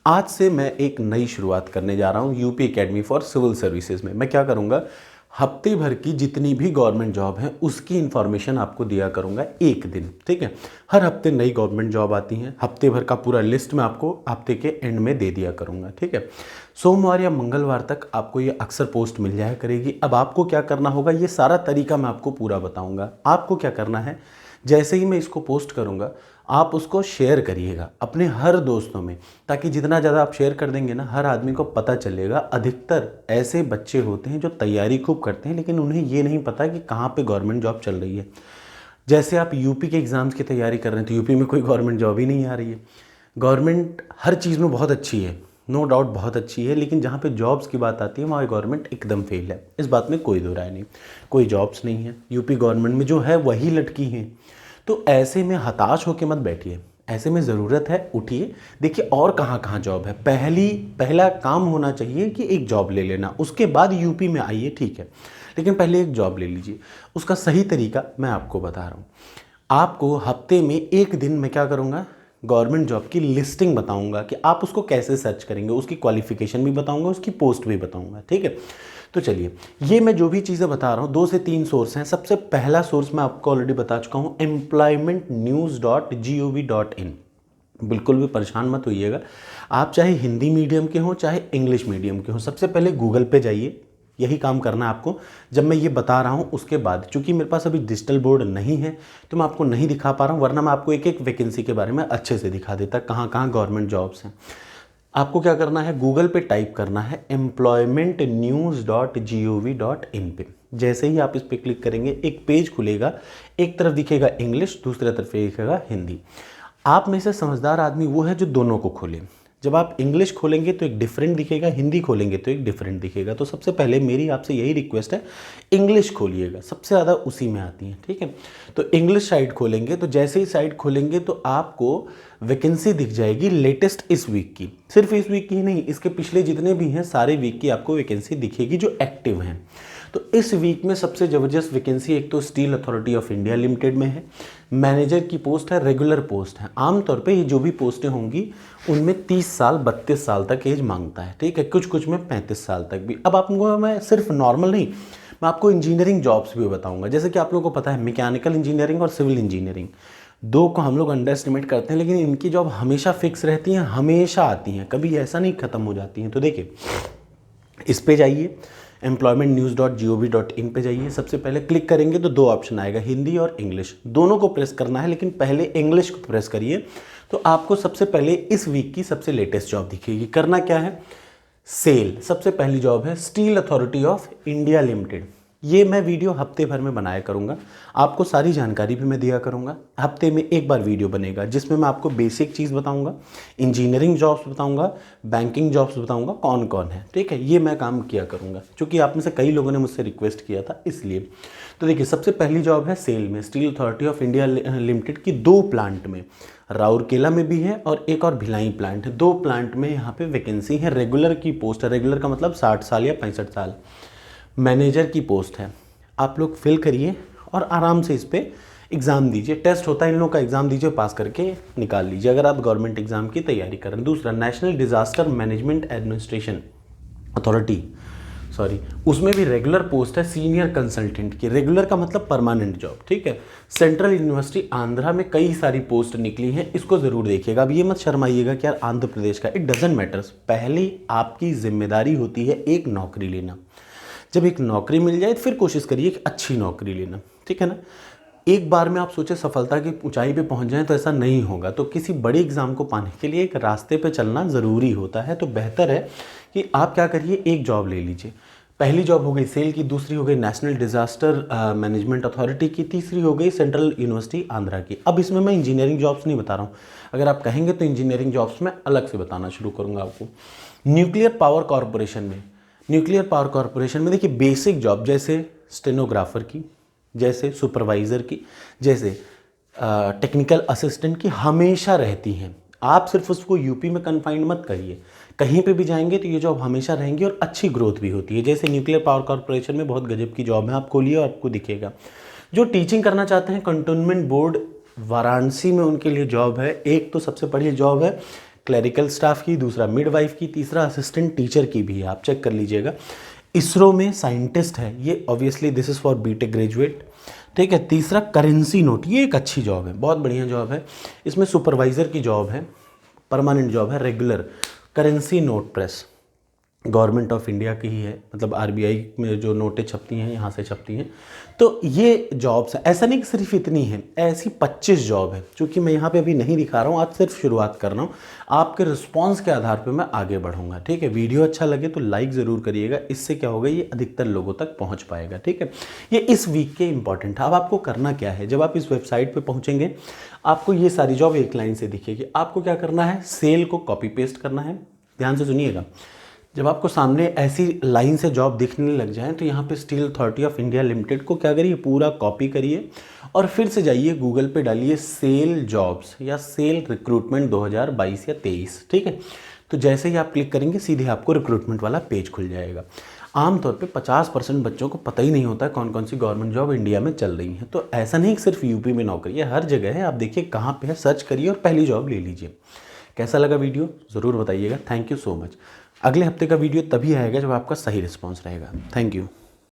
आज से मैं एक नई शुरुआत करने जा रहा हूँ UP academy for civil services में। मैं क्या करूँगा, हफ्ते भर की जितनी भी गवर्नमेंट जॉब है उसकी इन्फॉर्मेशन आपको दिया करूँगा एक दिन, ठीक है। हर हफ्ते नई गवर्नमेंट जॉब आती हैं, हफ्ते भर का पूरा लिस्ट मैं आपको हफ्ते के एंड में दे दिया करूँगा, ठीक है। सोमवार या मंगलवार तक आपको ये अक्सर पोस्ट मिल जाया करेगी। अब आपको क्या करना होगा, ये सारा तरीका मैं आपको पूरा बताऊँगा। आपको क्या करना है, जैसे ही मैं इसको पोस्ट करूँगा आप उसको शेयर करिएगा अपने हर दोस्तों में, ताकि जितना ज़्यादा आप शेयर कर देंगे ना, हर आदमी को पता चलेगा। अधिकतर ऐसे बच्चे होते हैं जो तैयारी खूब करते हैं लेकिन उन्हें ये नहीं पता कि कहाँ पे गवर्नमेंट जॉब चल रही है। जैसे आप यूपी के एग्ज़ाम्स की तैयारी कर रहे हैं तो यूपी में कोई गवर्नमेंट जॉब ही नहीं आ रही है। गवर्नमेंट हर चीज़ में बहुत अच्छी है, नो डाउट बहुत अच्छी है, लेकिन जहाँ पे जॉब्स की बात आती है वहाँ गवर्नमेंट एकदम फेल है। इस बात में कोई दो राय नहीं, कोई जॉब्स नहीं है यूपी गवर्नमेंट में, जो है वही लटकी हैं। तो ऐसे में हताश होकर मत बैठिए, ऐसे में ज़रूरत है उठिए, देखिए और कहाँ कहाँ जॉब है। पहला काम होना चाहिए कि एक जॉब ले लेना, उसके बाद यूपी में आइए, ठीक है, लेकिन पहले एक जॉब ले लीजिए। उसका सही तरीका मैं आपको बता रहा हूँ। आपको हफ्ते में एक दिन मैं क्या करूँगा, गवर्नमेंट जॉब की लिस्टिंग बताऊंगा कि आप उसको कैसे सर्च करेंगे, उसकी क्वालिफिकेशन भी बताऊंगा, उसकी पोस्ट भी बताऊंगा, ठीक है। तो चलिए, ये मैं जो भी चीज़ें बता रहा हूँ 2 से 3 सोर्स हैं। सबसे पहला सोर्स मैं आपको ऑलरेडी बता चुका हूँ, employmentnews.gov.in। बिल्कुल भी परेशान मत होइएगा, आप चाहे हिंदी मीडियम के हों चाहे इंग्लिश मीडियम के हों, सबसे पहले गूगल पे जाइए। यही काम करना है आपको जब मैं ये बता रहा हूँ उसके बाद। चूंकि मेरे पास अभी डिजिटल बोर्ड नहीं है तो मैं आपको नहीं दिखा पा रहा हूँ, वरना मैं आपको एक एक वैकेंसी के बारे में अच्छे से दिखा देता कहाँ कहाँ गवर्नमेंट जॉब्स हैं। आपको क्या करना है, गूगल पे टाइप करना है employmentnews.gov.in पे। जैसे ही आप इस पे क्लिक करेंगे एक पेज खुलेगा, एक तरफ दिखेगा इंग्लिश, दूसरी तरफ दिखेगा हिंदी। आप में से समझदार आदमी वो है जो दोनों को खोले। जब आप इंग्लिश खोलेंगे तो एक डिफरेंट दिखेगा, हिंदी खोलेंगे तो एक डिफरेंट दिखेगा। तो सबसे पहले मेरी आपसे यही रिक्वेस्ट है, इंग्लिश खोलिएगा, सबसे ज़्यादा उसी में आती है, ठीक है। तो इंग्लिश साइट खोलेंगे तो जैसे ही साइट खोलेंगे तो आपको वैकेंसी दिख जाएगी लेटेस्ट इस वीक की। सिर्फ इस वीक की ही नहीं, इसके पिछले जितने भी हैं सारे वीक की आपको वैकेंसी दिखेगी जो एक्टिव हैं। तो इस वीक में सबसे ज़बरदस्त वैकेंसी एक तो steel authority of India limited में है। मैनेजर की पोस्ट है, रेगुलर पोस्ट है। आमतौर पे ये जो भी पोस्टें होंगी उनमें 30 साल 32 साल तक एज मांगता है, ठीक है, कुछ कुछ में 35 साल तक भी। अब आपको मैं सिर्फ नॉर्मल नहीं, मैं आपको इंजीनियरिंग जॉब्स भी बताऊंगा। जैसे कि आप लोगों को पता है मैकेनिकल इंजीनियरिंग और सिविल इंजीनियरिंग, दो को हम लोग अंडर एस्टिमेट करते हैं, लेकिन इनकी जॉब हमेशा फिक्स रहती हैं, हमेशा आती हैं, कभी ऐसा नहीं ख़त्म हो जाती हैं। तो देखिए, इस पे जाइए employmentnews.gov.in पे जाइए। सबसे पहले क्लिक करेंगे तो 2 ऑप्शन आएगा, हिंदी और इंग्लिश, दोनों को प्रेस करना है, लेकिन पहले इंग्लिश को प्रेस करिए तो आपको सबसे पहले इस वीक की सबसे लेटेस्ट जॉब दिखेगी। करना क्या है, सेल सबसे पहली जॉब है steel authority of India limited. ये मैं वीडियो हफ्ते भर में बनाया करूँगा, आपको सारी जानकारी भी मैं दिया करूँगा। हफ्ते में एक बार वीडियो बनेगा जिसमें मैं आपको बेसिक चीज़ बताऊँगा, इंजीनियरिंग जॉब्स बताऊँगा, बैंकिंग जॉब्स बताऊँगा, कौन कौन है, ठीक है। ये मैं काम किया करूँगा क्योंकि आप में से कई लोगों ने मुझसे रिक्वेस्ट किया था, इसलिए। तो देखिए, सबसे पहली जॉब है सेल में, steel authority of India limited की 2 प्लांट में, राउरकेला में भी है और एक और भिलाई प्लांट है। 2 प्लांट में यहाँ पे वैकेंसी है। रेगुलर की पोस्ट है, रेगुलर का मतलब 60 साल या 65 साल। मैनेजर की पोस्ट है, आप लोग फिल करिए और आराम से इस पर एग्ज़ाम दीजिए। टेस्ट होता है इन लोगों का, एग्ज़ाम दीजिए, पास करके निकाल लीजिए अगर आप गवर्नमेंट एग्ज़ाम की तैयारी कर रहे हैं। दूसरा, national disaster management administration authority, sorry, उसमें भी रेगुलर पोस्ट है सीनियर कंसल्टेंट की। रेगुलर का मतलब परमानेंट जॉब, ठीक है। सेंट्रल यूनिवर्सिटी आंध्रा में कई सारी पोस्ट निकली हैं, इसको ज़रूर देखिएगा। अब ये मत शर्माइएगा कि यार आंध्र प्रदेश का, इट डजेंट मैटर्स। पहली आपकी जिम्मेदारी होती है एक नौकरी लेना। जब एक नौकरी मिल जाए तो फिर कोशिश करिए कि अच्छी नौकरी लेना, ठीक है ना। एक बार में आप सोचे सफलता की ऊंचाई पे पहुंच जाएं तो ऐसा नहीं होगा। तो किसी बड़ी एग्ज़ाम को पाने के लिए एक रास्ते पे चलना ज़रूरी होता है। तो बेहतर है कि आप क्या करिए, एक जॉब ले लीजिए। पहली जॉब हो गई सेल की, दूसरी हो गई नेशनल डिज़ास्टर मैनेजमेंट अथॉरिटी की, तीसरी हो गई सेंट्रल यूनिवर्सिटी आंध्रा की। अब इसमें मैं इंजीनियरिंग जॉब्स नहीं बता रहा हूँ, अगर आप कहेंगे तो इंजीनियरिंग जॉब्स में अलग से बताना शुरू करूँगा आपको। न्यूक्लियर पावर कॉरपोरेशन में, न्यूक्लियर पावर कॉरपोरेशन में देखिए बेसिक जॉब जैसे स्टेनोग्राफर की, जैसे सुपरवाइज़र की, जैसे टेक्निकल असिस्टेंट की हमेशा रहती हैं। आप सिर्फ उसको यूपी में कन्फाइंड मत करिए, कहीं पे भी जाएंगे तो ये जॉब हमेशा रहेंगी और अच्छी ग्रोथ भी होती है। जैसे न्यूक्लियर पावर कॉरपोरेशन में बहुत गजब की जॉब है, आप खोलिए और आपको दिखेगा। जो टीचिंग करना चाहते हैं, कंटोनमेंट बोर्ड वाराणसी में उनके लिए जॉब है। एक तो सबसे बड़ी जॉब है क्लरिकल स्टाफ की, दूसरा मिडवाइफ की, तीसरा असिस्टेंट टीचर की भी है, आप चेक कर लीजिएगा। इसरो में साइंटिस्ट है, ये obviously this is for BTech graduate, ठीक है। तीसरा करेंसी नोट, ये एक अच्छी जॉब है, बहुत बढ़िया जॉब है। इसमें सुपरवाइज़र की जॉब है, परमानेंट जॉब है, regular. Currency note press government of India की ही है, मतलब आरबीआई में जो नोटें छपती हैं यहाँ से छपती हैं। तो ये जॉब्स है, ऐसा नहीं कि सिर्फ इतनी है, ऐसी 25 जॉब है। चूँकि मैं यहाँ पे अभी नहीं दिखा रहा हूँ, आज सिर्फ शुरुआत कर रहा हूँ, आपके रिस्पॉन्स के आधार पे मैं आगे बढ़ूँगा, ठीक है। वीडियो अच्छा लगे तो लाइक ज़रूर करिएगा, इससे क्या होगा, ये अधिकतर लोगों तक पहुँच पाएगा, ठीक है। ये इस वीक के इंपॉर्टेंट है। अब आपको करना क्या है, जब आप इस वेबसाइट पर पहुँचेंगे आपको ये सारी जॉब एक लाइन से दिखेगी। आपको क्या करना है, सेल को कॉपी पेस्ट करना है। ध्यान से सुनिएगा, जब आपको सामने ऐसी लाइन से जॉब दिखने लग जाए तो यहाँ पे steel authority of India limited को क्या करिए, पूरा कॉपी करिए और फिर से जाइए गूगल पे डालिए सेल जॉब्स या सेल रिक्रूटमेंट 2022 या 23, ठीक है। तो जैसे ही आप क्लिक करेंगे सीधे आपको रिक्रूटमेंट वाला पेज खुल जाएगा। आमतौर पे 50% बच्चों को पता ही नहीं होता है कौन कौन सी गवर्नमेंट जॉब इंडिया में चल रही है। तो ऐसा नहीं कि सिर्फ यूपी में नौकरी है, हर जगह है। आप देखिए कहाँ पे है, सर्च करिए और पहली जॉब ले लीजिए। कैसा लगा वीडियो ज़रूर बताइएगा। Thank you so much. अगले हफ्ते का वीडियो तभी आएगा जब आपका सही रिस्पॉन्स रहेगा। Thank you.